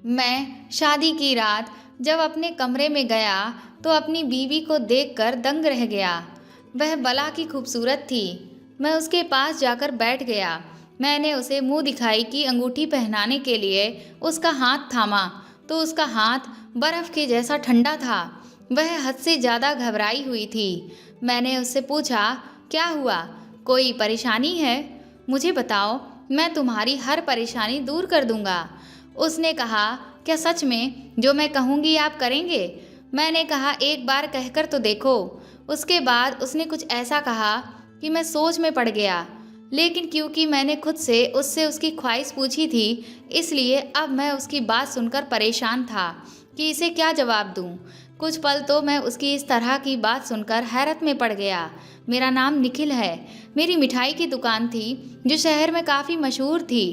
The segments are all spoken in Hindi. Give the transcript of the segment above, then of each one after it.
मैं शादी की रात जब अपने कमरे में गया तो अपनी बीवी को देखकर दंग रह गया। वह भला की खूबसूरत थी। मैं उसके पास जाकर बैठ गया। मैंने उसे मुंह दिखाई की अंगूठी पहनाने के लिए उसका हाथ थामा तो उसका हाथ बर्फ के जैसा ठंडा था। वह हद से ज़्यादा घबराई हुई थी। मैंने उससे पूछा, क्या हुआ? कोई परेशानी है? मुझे बताओ, मैं तुम्हारी हर परेशानी दूर कर दूंगा। उसने कहा, क्या सच में जो मैं कहूँगी आप करेंगे? मैंने कहा, एक बार कहकर तो देखो। उसके बाद उसने कुछ ऐसा कहा कि मैं सोच में पड़ गया। लेकिन क्योंकि मैंने खुद से उससे उसकी ख्वाहिश पूछी थी, इसलिए अब मैं उसकी बात सुनकर परेशान था कि इसे क्या जवाब दूं। कुछ पल तो मैं उसकी इस तरह की बात सुनकर हैरत में पड़ गया। मेरा नाम निखिल है। मेरी मिठाई की दुकान थी जो शहर में काफ़ी मशहूर थी।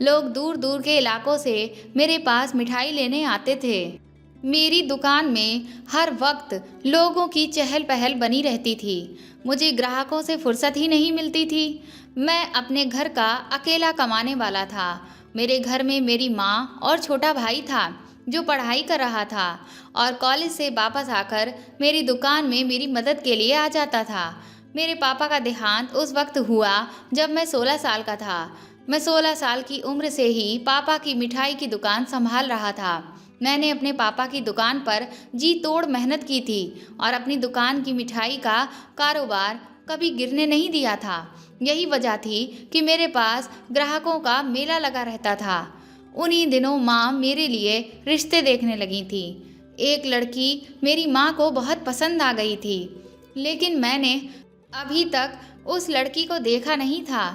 लोग दूर दूर के इलाकों से मेरे पास मिठाई लेने आते थे। मेरी दुकान में हर वक्त लोगों की चहल पहल बनी रहती थी। मुझे ग्राहकों से फुर्सत ही नहीं मिलती थी। मैं अपने घर का अकेला कमाने वाला था। मेरे घर में मेरी माँ और छोटा भाई था जो पढ़ाई कर रहा था और कॉलेज से वापस आकर मेरी दुकान में मेरी मदद के लिए आ जाता था। मेरे पापा का देहांत उस वक्त हुआ जब मैं 16 साल का था। मैं 16 साल की उम्र से ही पापा की मिठाई की दुकान संभाल रहा था। मैंने अपने पापा की दुकान पर जी तोड़ मेहनत की थी और अपनी दुकान की मिठाई का कारोबार कभी गिरने नहीं दिया था। यही वजह थी कि मेरे पास ग्राहकों का मेला लगा रहता था। उन्हीं दिनों माँ मेरे लिए रिश्ते देखने लगी थी। एक लड़की मेरी माँ को बहुत पसंद आ गई थी, लेकिन मैंने अभी तक उस लड़की को देखा नहीं था।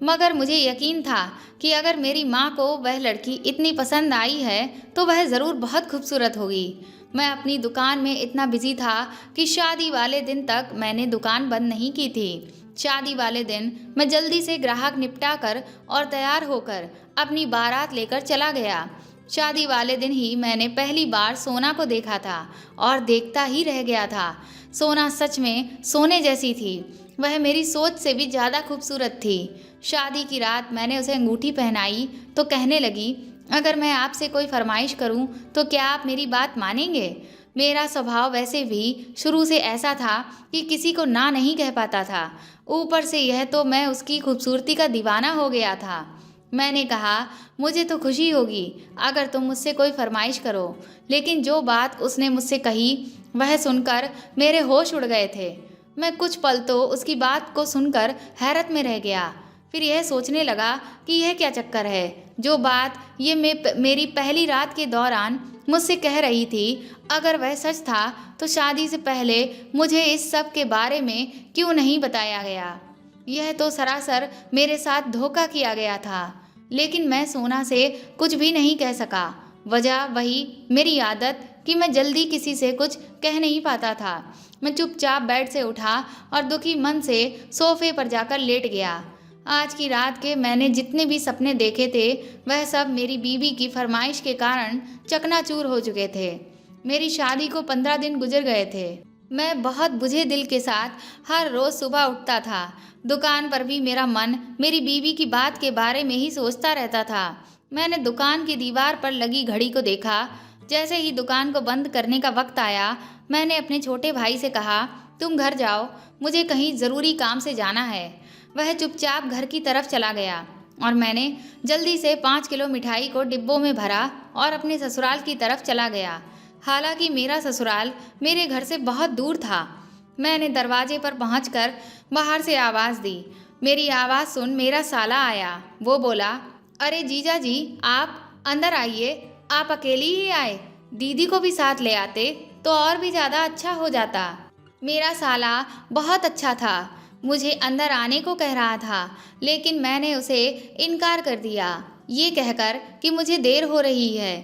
मगर मुझे यकीन था कि अगर मेरी माँ को वह लड़की इतनी पसंद आई है तो वह ज़रूर बहुत खूबसूरत होगी। मैं अपनी दुकान में इतना बिजी था कि शादी वाले दिन तक मैंने दुकान बंद नहीं की थी। शादी वाले दिन मैं जल्दी से ग्राहक निपटा कर और तैयार होकर अपनी बारात लेकर चला गया। शादी वाले दिन ही मैंने पहली बार सोना को देखा था और देखता ही रह गया था। सोना सच में सोने जैसी थी। वह मेरी सोच से भी ज़्यादा खूबसूरत थी। शादी की रात मैंने उसे अंगूठी पहनाई तो कहने लगी, अगर मैं आपसे कोई फरमाइश करूं तो क्या आप मेरी बात मानेंगे? मेरा स्वभाव वैसे भी शुरू से ऐसा था कि किसी को ना नहीं कह पाता था। ऊपर से यह तो मैं उसकी खूबसूरती का दीवाना हो गया था। मैंने कहा, मुझे तो खुशी होगी अगर तुम मुझसे कोई फरमाइश करो। लेकिन जो बात उसने मुझसे कही वह सुनकर मेरे होश उड़ गए थे। मैं कुछ पल तो उसकी बात को सुनकर हैरत में रह गया। फिर यह सोचने लगा कि यह क्या चक्कर है। जो बात ये मेरी पहली रात के दौरान मुझसे कह रही थी, अगर वह सच था तो शादी से पहले मुझे इस सब के बारे में क्यों नहीं बताया गया? यह तो सरासर मेरे साथ धोखा किया गया था। लेकिन मैं सोना से कुछ भी नहीं कह सका। वजह वही मेरी आदत कि मैं जल्दी किसी से कुछ कह नहीं पाता था। मैं चुपचाप बेड से उठा और दुखी मन से सोफे पर जाकर लेट गया। आज की रात के मैंने जितने भी सपने देखे थे वह सब मेरी बीवी की फरमाइश के कारण चकनाचूर हो चुके थे। मेरी शादी को 15 दिन गुजर गए थे। मैं बहुत बुझे दिल के साथ हर रोज़ सुबह उठता था। दुकान पर भी मेरा मन मेरी बीवी की बात के बारे में ही सोचता रहता था। मैंने दुकान की दीवार पर लगी घड़ी को देखा। जैसे ही दुकान को बंद करने का वक्त आया, मैंने अपने छोटे भाई से कहा, तुम घर जाओ, मुझे कहीं ज़रूरी काम से जाना है। वह चुपचाप घर की तरफ चला गया और मैंने जल्दी से 5 किलो मिठाई को डिब्बों में भरा और अपने ससुराल की तरफ चला गया। हालांकि मेरा ससुराल मेरे घर से बहुत दूर था। मैंने दरवाजे पर पहुंचकर बाहर से आवाज़ दी। मेरी आवाज़ सुन मेरा साला आया। वो बोला, अरे जीजा जी, आप अंदर आइए। आप अकेली ही आए? दीदी को भी साथ ले आते तो और भी ज़्यादा अच्छा हो जाता। मेरा साला बहुत अच्छा था। मुझे अंदर आने को कह रहा था, लेकिन मैंने उसे इनकार कर दिया ये कहकर कि मुझे देर हो रही है,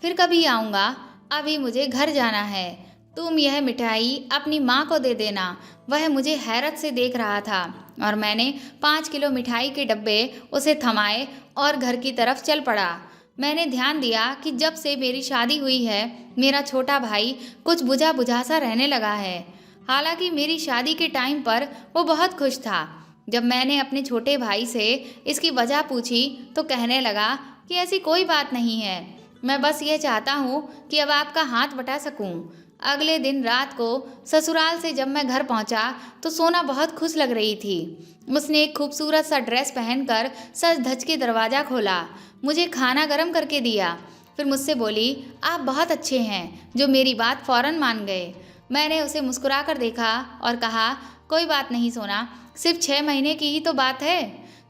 फिर कभी आऊँगा, अभी मुझे घर जाना है। तुम यह मिठाई अपनी माँ को दे देना। वह मुझे हैरत से देख रहा था और मैंने 5 किलो मिठाई के डब्बे उसे थमाए और घर की तरफ चल पड़ा। मैंने ध्यान दिया कि जब से मेरी शादी हुई है मेरा छोटा भाई कुछ बुझा बुझा सा रहने लगा है। हालांकि मेरी शादी के टाइम पर वो बहुत खुश था। जब मैंने अपने छोटे भाई से इसकी वजह पूछी तो कहने लगा कि ऐसी कोई बात नहीं है, मैं बस ये चाहता हूँ कि अब आपका हाथ बटा सकूँ। अगले दिन रात को ससुराल से जब मैं घर पहुँचा तो सोना बहुत खुश लग रही थी। उसने एक खूबसूरत सा ड्रेस पहनकर सज धज के दरवाज़ा खोला, मुझे खाना गर्म करके दिया। फिर मुझसे बोली, आप बहुत अच्छे हैं, जो मेरी बात फ़ौरन मान गए। मैंने उसे मुस्कुरा कर देखा और कहा, कोई बात नहीं सोना, सिर्फ 6 महीने की ही तो बात है।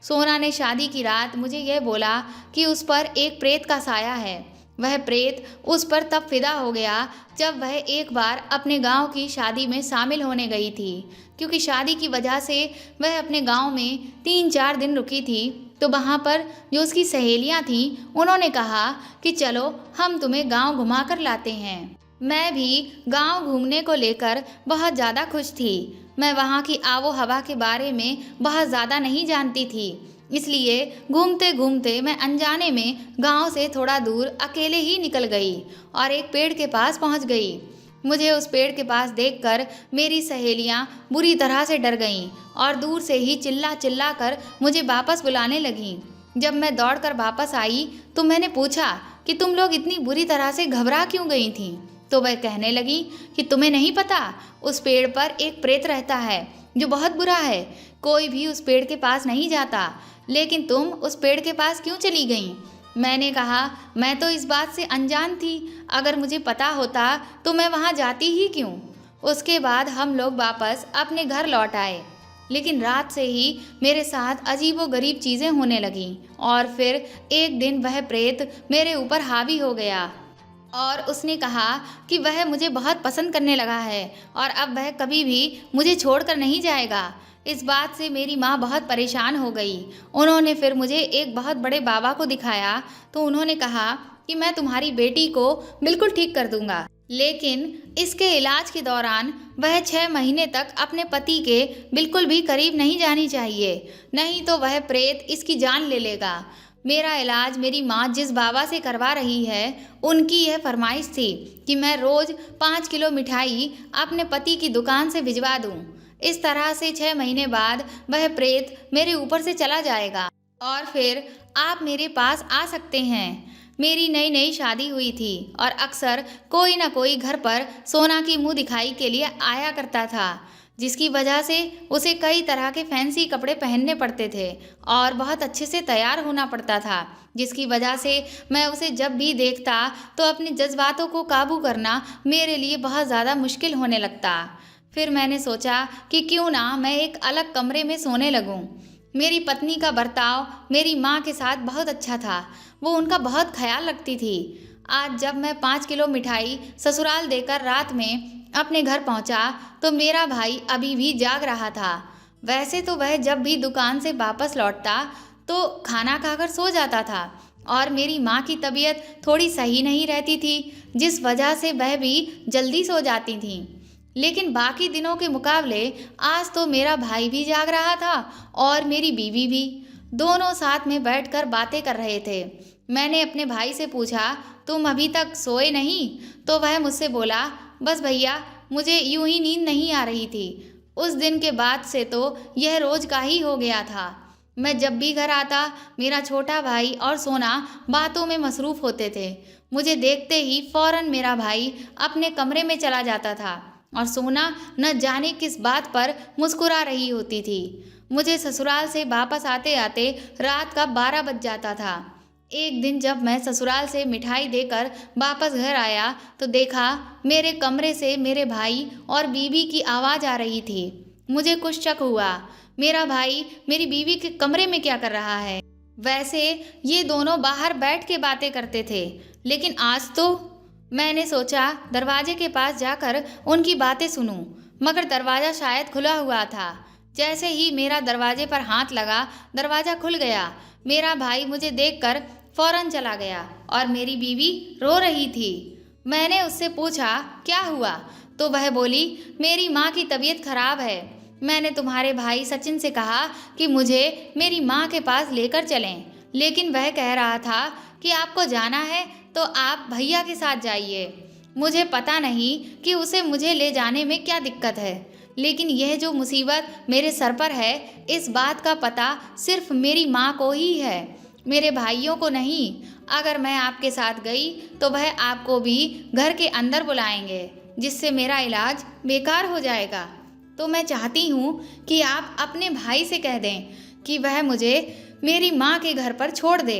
सोना ने शादी की रात मुझे यह बोला कि उस पर एक प्रेत का साया है। वह प्रेत उस पर तब फिदा हो गया जब वह एक बार अपने गांव की शादी में शामिल होने गई थी। क्योंकि शादी की वजह से वह अपने गांव में 3-4 दिन रुकी थी, तो वहां पर जो उसकी सहेलियां थीं उन्होंने कहा कि चलो हम तुम्हें गांव घुमा कर लाते हैं। मैं भी गांव घूमने को लेकर बहुत ज़्यादा खुश थी। मैं वहाँ की आबो हवा के बारे में बहुत ज़्यादा नहीं जानती थी, इसलिए घूमते घूमते मैं अनजाने में गांव से थोड़ा दूर अकेले ही निकल गई और एक पेड़ के पास पहुँच गई। मुझे उस पेड़ के पास देखकर मेरी सहेलियां बुरी तरह से डर गईं और दूर से ही चिल्ला चिल्ला कर मुझे वापस बुलाने लगीं। जब मैं दौड़कर वापस आई तो मैंने पूछा कि तुम लोग इतनी बुरी तरह से घबरा क्यों गई थीं? तो वह कहने लगी कि तुम्हें नहीं पता, उस पेड़ पर एक प्रेत रहता है जो बहुत बुरा है। कोई भी उस पेड़ के पास नहीं जाता, लेकिन तुम उस पेड़ के पास क्यों चली गईं? मैंने कहा, मैं तो इस बात से अनजान थी, अगर मुझे पता होता तो मैं वहाँ जाती ही क्यों। उसके बाद हम लोग वापस अपने घर लौट आए, लेकिन रात से ही मेरे साथ अजीबोगरीब चीज़ें होने लगीं और फिर एक दिन वह प्रेत मेरे ऊपर हावी हो गया और उसने कहा कि वह मुझे बहुत पसंद करने लगा है और अब वह कभी भी मुझे छोड़कर नहीं जाएगा। इस बात से मेरी माँ बहुत परेशान हो गई। उन्होंने फिर मुझे एक बहुत बड़े बाबा को दिखाया तो उन्होंने कहा कि मैं तुम्हारी बेटी को बिल्कुल ठीक कर दूंगा, लेकिन इसके इलाज के दौरान वह 6 महीने तक अपने पति के बिल्कुल भी करीब नहीं जानी चाहिए, नहीं तो वह प्रेत इसकी जान ले लेगा। मेरा इलाज मेरी माँ जिस बाबा से करवा रही है, उनकी यह फरमाइश थी कि मैं रोज़ 5 किलो मिठाई अपने पति की दुकान से भिजवा दूँ। इस तरह से 6 महीने बाद वह प्रेत मेरे ऊपर से चला जाएगा और फिर आप मेरे पास आ सकते हैं। मेरी नई नई शादी हुई थी और अक्सर कोई ना कोई घर पर सोना की मुँह दिखाई के लिए आया करता था, जिसकी वजह से उसे कई तरह के फैंसी कपड़े पहनने पड़ते थे और बहुत अच्छे से तैयार होना पड़ता था, जिसकी वजह से मैं उसे जब भी देखता तो अपने जज्बातों को काबू करना मेरे लिए बहुत ज़्यादा मुश्किल होने लगता। फिर मैंने सोचा कि क्यों ना मैं एक अलग कमरे में सोने लगूं। मेरी पत्नी का बर्ताव मेरी माँ के साथ बहुत अच्छा था, वो उनका बहुत ख्याल रखती थी। आज जब मैं 5 किलो मिठाई ससुराल देकर रात में अपने घर पहुंचा तो मेरा भाई अभी भी जाग रहा था। वैसे तो वह जब भी दुकान से वापस लौटता तो खाना खाकर सो जाता था और मेरी माँ की तबीयत थोड़ी सही नहीं रहती थी, जिस वजह से वह भी जल्दी सो जाती थीं। लेकिन बाकी दिनों के मुकाबले आज तो मेरा भाई भी जाग रहा था और मेरी बीवी भी। दोनों साथ में बैठकर बातें कर रहे थे। मैंने अपने भाई से पूछा, तुम अभी तक सोए नहीं? तो वह मुझसे बोला, बस भैया, मुझे यूं ही नींद नहीं आ रही थी। उस दिन के बाद से तो यह रोज का ही हो गया था। मैं जब भी घर आता मेरा छोटा भाई और सोना बातों में मसरूफ़ होते थे। मुझे देखते ही फौरन मेरा भाई अपने कमरे में चला जाता था और सोना न जाने किस बात पर मुस्कुरा रही होती थी। मुझे ससुराल से वापस आते आते रात का 12 बज जाता था। एक दिन जब मैं ससुराल से मिठाई देकर वापस घर आया तो देखा मेरे कमरे से मेरे भाई और बीवी की आवाज़ आ रही थी। मुझे कुछ शक हुआ, मेरा भाई मेरी बीवी के कमरे में क्या कर रहा है। वैसे ये दोनों बाहर बैठ के बातें करते थे, लेकिन आज तो मैंने सोचा दरवाजे के पास जाकर उनकी बातें सुनूं, मगर दरवाज़ा शायद खुला हुआ था। जैसे ही मेरा दरवाजे पर हाथ लगा, दरवाज़ा खुल गया। मेरा भाई मुझे देखकर फौरन चला गया और मेरी बीवी रो रही थी। मैंने उससे पूछा, क्या हुआ? तो वह बोली, मेरी माँ की तबीयत खराब है। मैंने तुम्हारे भाई सचिन से कहा कि मुझे मेरी माँ के पास लेकर चलें, लेकिन वह कह रहा था कि आपको जाना है तो आप भैया के साथ जाइए। मुझे पता नहीं कि उसे मुझे ले जाने में क्या दिक्कत है, लेकिन यह जो मुसीबत मेरे सर पर है, इस बात का पता सिर्फ मेरी माँ को ही है। मेरे भाइयों को नहीं। अगर मैं आपके साथ गई तो वह आपको भी घर के अंदर बुलाएंगे, जिससे मेरा इलाज बेकार हो जाएगा। तो मैं चाहती हूँ कि आप अपने भाई से कह दें कि वह मुझे मेरी माँ के घर पर छोड़ दे।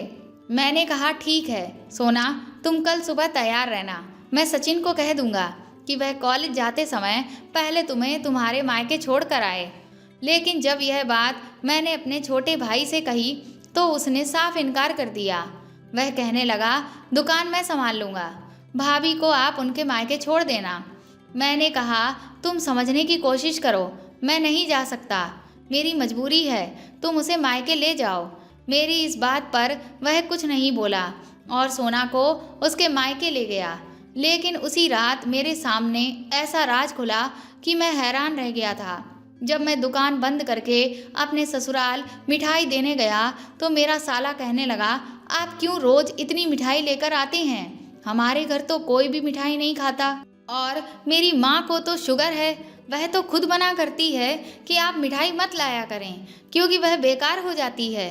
मैंने कहा ठीक है सोना, तुम कल सुबह तैयार रहना। मैं सचिन को कह दूंगा कि वह कॉलेज जाते समय पहले तुम्हें तुम्हारे मायके छोड़ कर आए। लेकिन जब यह बात मैंने अपने छोटे भाई से कही तो उसने साफ इनकार कर दिया। वह कहने लगा, दुकान मैं संभाल लूँगा, भाभी को आप उनके मायके छोड़ देना। मैंने कहा, तुम समझने की कोशिश करो, मैं नहीं जा सकता, मेरी मजबूरी है, तुम उसे मायके ले जाओ। मेरी इस बात पर वह कुछ नहीं बोला और सोना को उसके मायके ले गया। लेकिन उसी रात मेरे सामने ऐसा राज खुला कि मैं हैरान रह गया था। जब मैं दुकान बंद करके अपने ससुराल मिठाई देने गया तो मेरा साला कहने लगा, आप क्यों रोज इतनी मिठाई लेकर आते हैं? हमारे घर तो कोई भी मिठाई नहीं खाता और मेरी माँ को तो शुगर है, वह तो खुद मना करती है कि आप मिठाई मत लाया करें क्योंकि वह बेकार हो जाती है।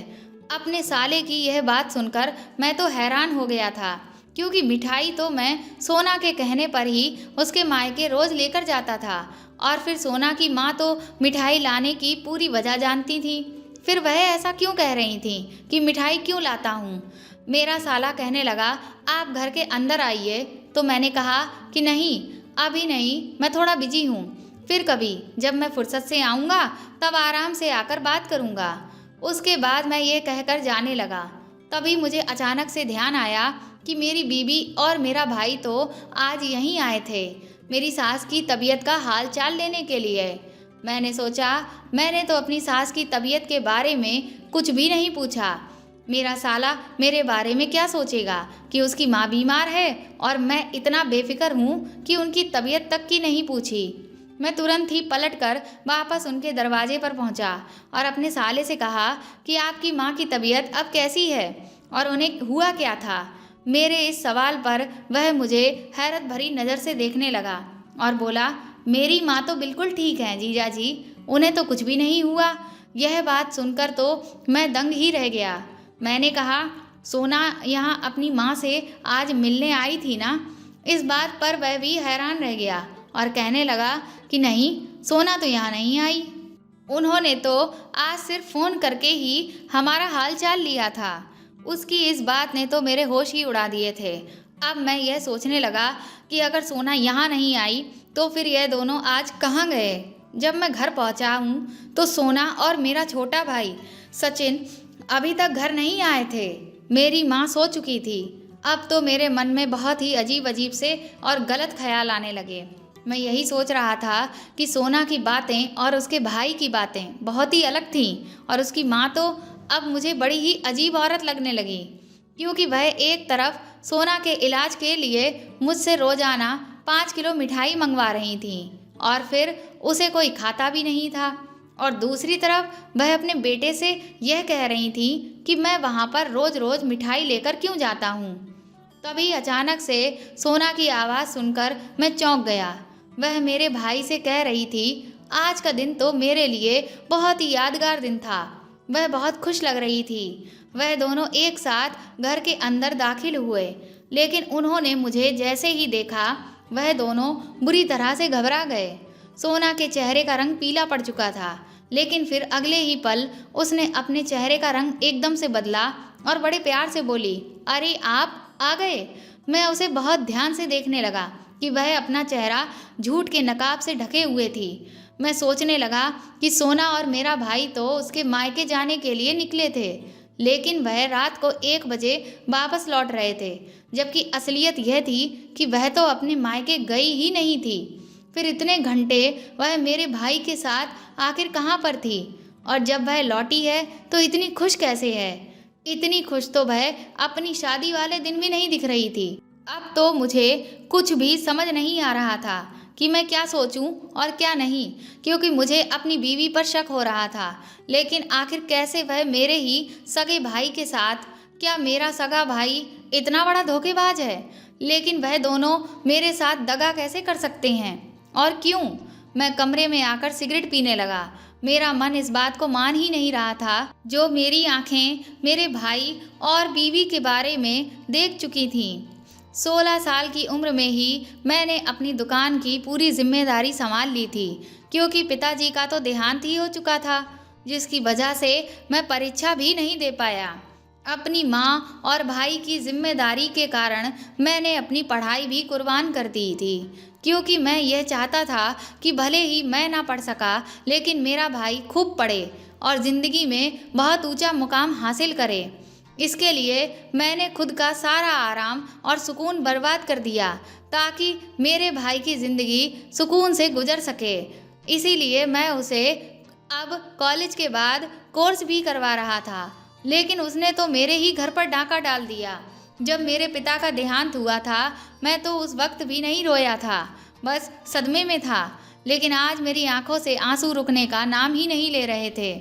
अपने साले की यह बात सुनकर मैं तो हैरान हो गया था, क्योंकि मिठाई तो मैं सोना के कहने पर ही उसके मायके रोज लेकर जाता था और फिर सोना की माँ तो मिठाई लाने की पूरी वजह जानती थी। फिर वह ऐसा क्यों कह रही थी कि मिठाई क्यों लाता हूँ? मेरा साला कहने लगा, आप घर के अंदर आइए। तो मैंने कहा कि नहीं, अभी नहीं, मैं थोड़ा बिजी हूँ, फिर कभी जब मैं फुर्सत से आऊँगा तब आराम से आकर बात करूँगा। उसके बाद मैं ये कहकर जाने लगा। तभी मुझे अचानक से ध्यान आया कि मेरी बीवी और मेरा भाई तो आज यहीं आए थे मेरी सास की तबीयत का हाल चाल लेने के लिए। मैंने सोचा, मैंने तो अपनी सास की तबीयत के बारे में कुछ भी नहीं पूछा। मेरा साला मेरे बारे में क्या सोचेगा कि उसकी माँ बीमार है और मैं इतना बेफिक्र हूँ कि उनकी तबीयत तक की नहीं पूछी। मैं तुरंत ही पलटकर वापस उनके दरवाजे पर पहुँचा और अपने साले से कहा कि आपकी माँ की तबीयत अब कैसी है और उन्हें हुआ क्या था। मेरे इस सवाल पर वह मुझे हैरत भरी नज़र से देखने लगा और बोला, मेरी माँ तो बिल्कुल ठीक है जीजा जी, उन्हें तो कुछ भी नहीं हुआ। यह बात सुनकर तो मैं दंग ही रह गया। मैंने कहा, सोना यहाँ अपनी माँ से आज मिलने आई थी ना? इस बात पर वह भी हैरान रह गया और कहने लगा कि नहीं, सोना तो यहाँ नहीं आई। उन्होंने तो आज सिर्फ फ़ोन करके ही हमारा हाल चाल लिया था। उसकी इस बात ने तो मेरे होश ही उड़ा दिए थे। अब मैं यह सोचने लगा कि अगर सोना यहाँ नहीं आई तो फिर यह दोनों आज कहाँ गए। जब मैं घर पहुँचा हूँ तो सोना और मेरा छोटा भाई सचिन अभी तक घर नहीं आए थे। मेरी माँ सो चुकी थी। अब तो मेरे मन में बहुत ही अजीब अजीब से और गलत ख्याल आने लगे। मैं यही सोच रहा था कि सोना की बातें और उसके भाई की बातें बहुत ही अलग थीं और उसकी माँ तो अब मुझे बड़ी ही अजीब औरत लगने लगी, क्योंकि वह एक तरफ सोना के इलाज के लिए मुझसे रोजाना 5 किलो मिठाई मंगवा रही थी और फिर उसे कोई खाता भी नहीं था, और दूसरी तरफ वह अपने बेटे से यह कह रही थी कि मैं वहाँ पर रोज रोज मिठाई लेकर क्यों जाता हूँ। तभी अचानक से सोना की आवाज़ सुनकर मैं चौंक गया। वह मेरे भाई से कह रही थी, आज का दिन तो मेरे लिए बहुत ही यादगार दिन था। वह बहुत खुश लग रही थी। वह दोनों एक साथ घर के अंदर दाखिल हुए, लेकिन उन्होंने मुझे जैसे ही देखा वह दोनों बुरी तरह से घबरा गए। सोना के चेहरे का रंग पीला पड़ चुका था, लेकिन फिर अगले ही पल उसने अपने चेहरे का रंग एकदम से बदला और बड़े प्यार से बोली, अरे आप आ गए। मैं उसे बहुत ध्यान से देखने लगा कि वह अपना चेहरा झूठ के नकाब से ढके हुए थी। मैं सोचने लगा कि सोना और मेरा भाई तो उसके मायके जाने के लिए निकले थे, लेकिन वह रात को 1 बजे वापस लौट रहे थे, जबकि असलियत यह थी कि वह तो अपने मायके गई ही नहीं थी। फिर इतने घंटे वह मेरे भाई के साथ आखिर कहाँ पर थी, और जब वह लौटी है तो इतनी खुश कैसे है? इतनी खुश तो वह अपनी शादी वाले दिन भी नहीं दिख रही थी। अब तो मुझे कुछ भी समझ नहीं आ रहा था कि मैं क्या सोचूं और क्या नहीं, क्योंकि मुझे अपनी बीवी पर शक हो रहा था। लेकिन आखिर कैसे वह मेरे ही सगे भाई के साथ, क्या मेरा सगा भाई इतना बड़ा धोखेबाज है? लेकिन वह दोनों मेरे साथ दगा कैसे कर सकते हैं और क्यों? मैं कमरे में आकर सिगरेट पीने लगा। मेरा मन इस बात को मान ही नहीं रहा था जो मेरी आंखें मेरे भाई और बीवी के बारे में देख चुकी थीं। 16 साल की उम्र में ही मैंने अपनी दुकान की पूरी जिम्मेदारी संभाल ली थी, क्योंकि पिताजी का तो देहांत ही हो चुका था, जिसकी वजह से मैं परीक्षा भी नहीं दे पाया। अपनी माँ और भाई की जिम्मेदारी के कारण मैंने अपनी पढ़ाई भी कुर्बान कर दी थी, क्योंकि मैं यह चाहता था कि भले ही मैं ना पढ़ सका, लेकिन मेरा भाई खूब पढ़े और ज़िंदगी में बहुत ऊंचा मुकाम हासिल करे। इसके लिए मैंने खुद का सारा आराम और सुकून बर्बाद कर दिया, ताकि मेरे भाई की ज़िंदगी सुकून से गुजर सके। इसीलिए मैं उसे अब कॉलेज के बाद कोर्स भी करवा रहा था, लेकिन उसने तो मेरे ही घर पर डाका डाल दिया। जब मेरे पिता का देहांत हुआ था, मैं तो उस वक्त भी नहीं रोया था, बस सदमे में था। लेकिन आज मेरी आंखों से आंसू रुकने का नाम ही नहीं ले रहे थे।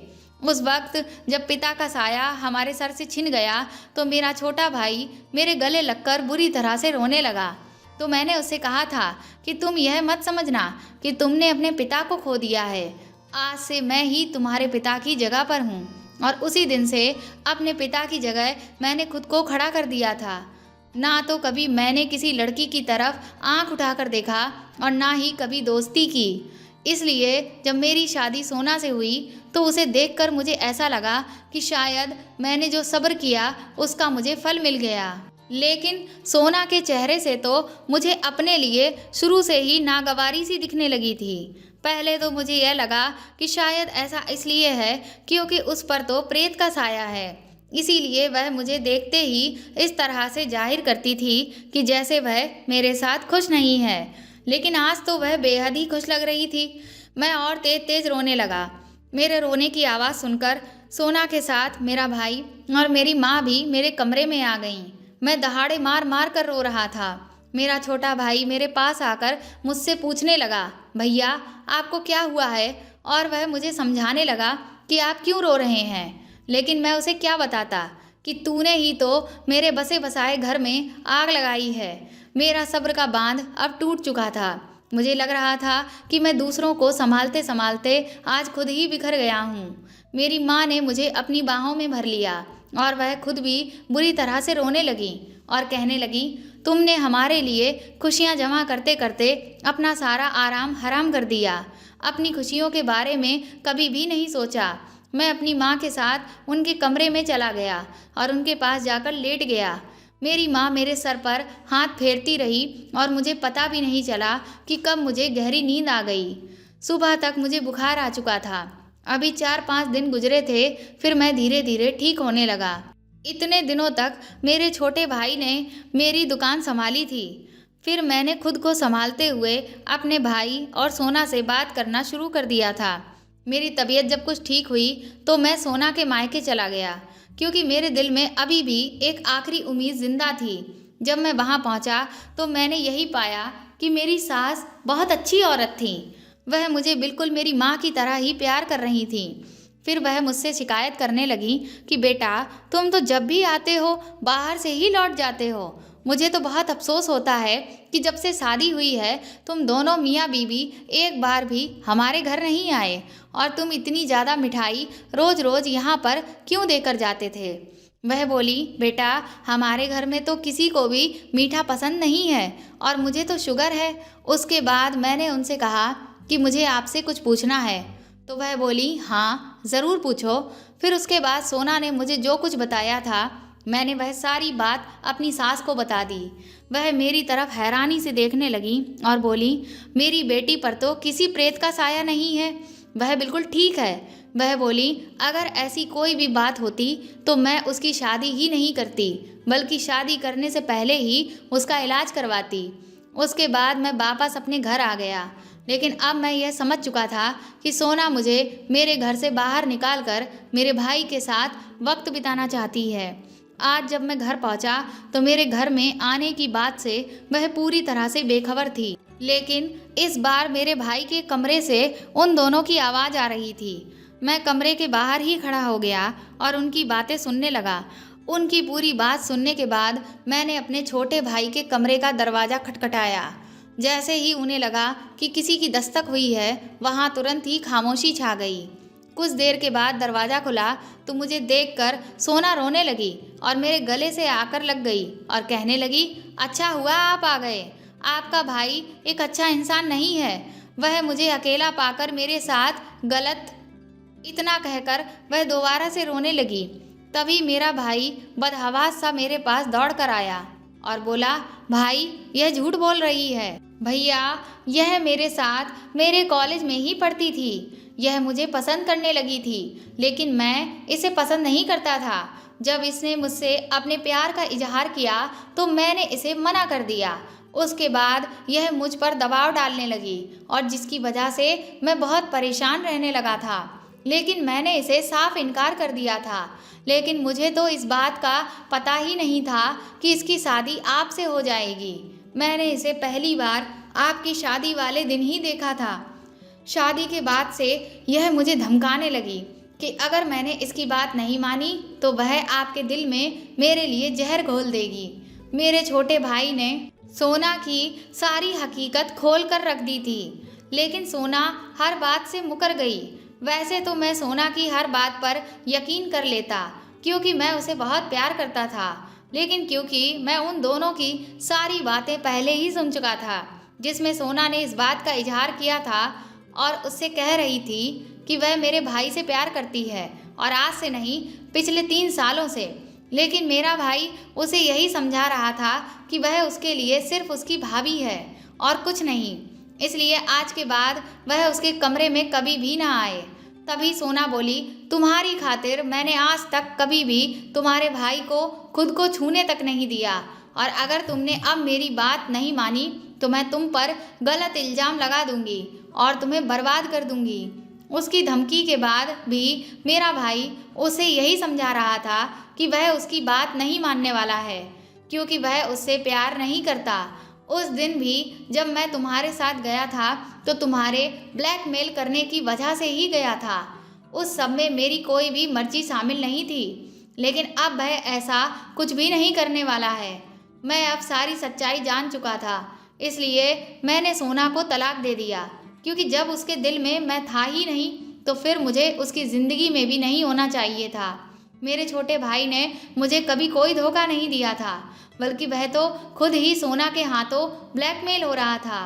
उस वक्त जब पिता का साया हमारे सर से छिन गया, तो मेरा छोटा भाई मेरे गले लगकर बुरी तरह से रोने लगा। तो मैंने उससे कहा था कि तुम यह मत समझना कि तुमने अपने पिता को खो दिया है। आज से मैं ही तुम्हारे पिता की जगह पर हूँ। और उसी दिन से अपने पिता की जगह मैंने खुद को खड़ा कर दिया था। ना तो कभी मैंने किसी लड़की की तरफ आंख उठाकर देखा और ना ही कभी दोस्ती की। इसलिए जब मेरी शादी सोना से हुई तो उसे देखकर मुझे ऐसा लगा कि शायद मैंने जो सब्र किया उसका मुझे फल मिल गया। लेकिन सोना के चेहरे से तो मुझे अपने लिए शुरू से ही नागवारी सी दिखने लगी थी। पहले तो मुझे यह लगा कि शायद ऐसा इसलिए है क्योंकि उस पर तो प्रेत का साया है, इसीलिए वह मुझे देखते ही इस तरह से जाहिर करती थी कि जैसे वह मेरे साथ खुश नहीं है। लेकिन आज तो वह बेहद ही खुश लग रही थी। मैं और तेज तेज रोने लगा। मेरे रोने की आवाज़ सुनकर सोना के साथ मेरा भाई और मेरी माँ भी मेरे कमरे में आ गईं। मैं दहाड़े मार मार कर रो रहा था। मेरा छोटा भाई मेरे पास आकर मुझसे पूछने लगा, भैया आपको क्या हुआ है? और वह मुझे समझाने लगा कि आप क्यों रो रहे हैं। लेकिन मैं उसे क्या बताता कि तूने ही तो मेरे बसे बसाए घर में आग लगाई है। मेरा सब्र का बांध अब टूट चुका था। मुझे लग रहा था कि मैं दूसरों को संभालते संभालते आज खुद ही बिखर गया हूँ। मेरी माँ ने मुझे अपनी बाहों में भर लिया और वह खुद भी बुरी तरह से रोने लगी और कहने लगी, तुमने हमारे लिए खुशियाँ जमा करते करते अपना सारा आराम हराम कर दिया। अपनी खुशियों के बारे में कभी भी नहीं सोचा। मैं अपनी माँ के साथ उनके कमरे में चला गया और उनके पास जाकर लेट गया। मेरी माँ मेरे सर पर हाथ फेरती रही और मुझे पता भी नहीं चला कि कब मुझे गहरी नींद आ गई। सुबह तक मुझे बुखार आ चुका था। अभी 4-5 दिन गुजरे थे, फिर मैं धीरे धीरे ठीक होने लगा। इतने दिनों तक मेरे छोटे भाई ने मेरी दुकान संभाली थी। फिर मैंने खुद को संभालते हुए अपने भाई और सोना से बात करना शुरू कर दिया था। मेरी तबीयत जब कुछ ठीक हुई तो मैं सोना के मायके चला गया, क्योंकि मेरे दिल में अभी भी एक आखिरी उम्मीद जिंदा थी। जब मैं वहाँ पहुँचा तो मैंने यही पाया कि मेरी सास बहुत अच्छी औरत थी। वह मुझे बिल्कुल मेरी माँ की तरह ही प्यार कर रही थी। फिर वह मुझसे शिकायत करने लगी कि बेटा तुम तो जब भी आते हो बाहर से ही लौट जाते हो। मुझे तो बहुत अफसोस होता है कि जब से शादी हुई है तुम दोनों मियाँ बीवी एक बार भी हमारे घर नहीं आए, और तुम इतनी ज़्यादा मिठाई रोज़ रोज़ यहाँ पर क्यों देकर जाते थे। वह बोली, बेटा हमारे घर में तो किसी को भी मीठा पसंद नहीं है और मुझे तो शुगर है। उसके बाद मैंने उनसे कहा कि मुझे आपसे कुछ पूछना है, तो वह बोली हाँ ज़रूर पूछो। फिर उसके बाद सोना ने मुझे जो कुछ बताया था मैंने वह सारी बात अपनी सास को बता दी। वह मेरी तरफ हैरानी से देखने लगी और बोली, मेरी बेटी पर तो किसी प्रेत का साया नहीं है, वह बिल्कुल ठीक है। वह बोली, अगर ऐसी कोई भी बात होती तो मैं उसकी शादी ही नहीं करती, बल्कि शादी करने से पहले ही उसका इलाज करवाती। उसके बाद मैं वापस अपने घर आ गया। लेकिन अब मैं यह समझ चुका था कि सोना मुझे मेरे घर से बाहर निकालकर मेरे भाई के साथ वक्त बिताना चाहती है। आज जब मैं घर पहुंचा तो मेरे घर में आने की बात से वह पूरी तरह से बेखबर थी। लेकिन इस बार मेरे भाई के कमरे से उन दोनों की आवाज़ आ रही थी। मैं कमरे के बाहर ही खड़ा हो गया और उनकी बातें सुनने लगा। उनकी पूरी बात सुनने के बाद मैंने अपने छोटे भाई के कमरे का दरवाज़ा खटखटाया। जैसे ही उन्हें लगा कि किसी की दस्तक हुई है, वहाँ तुरंत ही खामोशी छा गई। कुछ देर के बाद दरवाज़ा खुला तो मुझे देखकर सोना रोने लगी और मेरे गले से आकर लग गई और कहने लगी, अच्छा हुआ आप आ गए। आपका भाई एक अच्छा इंसान नहीं है, वह मुझे अकेला पाकर मेरे साथ गलत। इतना कहकर वह दोबारा से रोने लगी। तभी मेरा भाई बदहवास सा मेरे पास दौड़ कर आया और बोला, भाई यह झूठ बोल रही है। भैया, यह मेरे साथ मेरे कॉलेज में ही पढ़ती थी। यह मुझे पसंद करने लगी थी, लेकिन मैं इसे पसंद नहीं करता था। जब इसने मुझसे अपने प्यार का इजहार किया तो मैंने इसे मना कर दिया। उसके बाद यह मुझ पर दबाव डालने लगी और जिसकी वजह से मैं बहुत परेशान रहने लगा था, लेकिन मैंने इसे साफ इनकार कर दिया था। लेकिन मुझे तो इस बात का पता ही नहीं था कि इसकी शादी आपसे हो जाएगी। मैंने इसे पहली बार आपकी शादी वाले दिन ही देखा था। शादी के बाद से यह मुझे धमकाने लगी कि अगर मैंने इसकी बात नहीं मानी तो वह आपके दिल में मेरे लिए जहर घोल देगी। मेरे छोटे भाई ने सोना की सारी हकीकत खोल कर रख दी थी, लेकिन सोना हर बात से मुकर गई। वैसे तो मैं सोना की हर बात पर यकीन कर लेता क्योंकि मैं उसे बहुत प्यार करता था, लेकिन क्योंकि मैं उन दोनों की सारी बातें पहले ही सुन चुका था, जिसमें सोना ने इस बात का इजहार किया था और उससे कह रही थी कि वह मेरे भाई से प्यार करती है और आज से नहीं, पिछले 3 सालों से। लेकिन मेरा भाई उसे यही समझा रहा था कि वह उसके लिए सिर्फ उसकी भाभी है और कुछ नहीं, इसलिए आज के बाद वह उसके कमरे में कभी भी ना आए। तभी सोना बोली, तुम्हारी खातिर मैंने आज तक कभी भी तुम्हारे भाई को खुद को छूने तक नहीं दिया, और अगर तुमने अब मेरी बात नहीं मानी तो मैं तुम पर गलत इल्ज़ाम लगा दूंगी और तुम्हें बर्बाद कर दूंगी। उसकी धमकी के बाद भी मेरा भाई उसे यही समझा रहा था कि वह उसकी बात नहीं मानने वाला है, क्योंकि वह उससे प्यार नहीं करता। उस दिन भी जब मैं तुम्हारे साथ गया था तो तुम्हारे ब्लैकमेल करने की वजह से ही गया था। उस सब में मेरी कोई भी मर्जी शामिल नहीं थी, लेकिन अब वह ऐसा कुछ भी नहीं करने वाला है। मैं अब सारी सच्चाई जान चुका था, इसलिए मैंने सोना को तलाक दे दिया, क्योंकि जब उसके दिल में मैं था ही नहीं तो फिर मुझे उसकी ज़िंदगी में भी नहीं होना चाहिए था। मेरे छोटे भाई ने मुझे कभी कोई धोखा नहीं दिया था, बल्कि वह तो खुद ही सोना के हाथों ब्लैकमेल हो रहा था।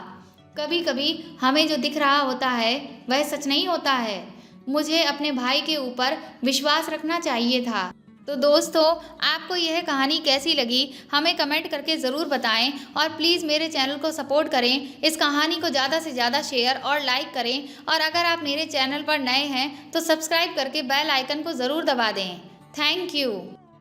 कभी कभी हमें जो दिख रहा होता है वह सच नहीं होता है। मुझे अपने भाई के ऊपर विश्वास रखना चाहिए था। तो दोस्तों, आपको यह कहानी कैसी लगी हमें कमेंट करके ज़रूर बताएं और प्लीज़ मेरे चैनल को सपोर्ट करें। इस कहानी को ज़्यादा से ज़्यादा शेयर और लाइक करें, और अगर आप मेरे चैनल पर नए हैं तो सब्सक्राइब करके बेल आइकन को ज़रूर दबा दें। Thank you.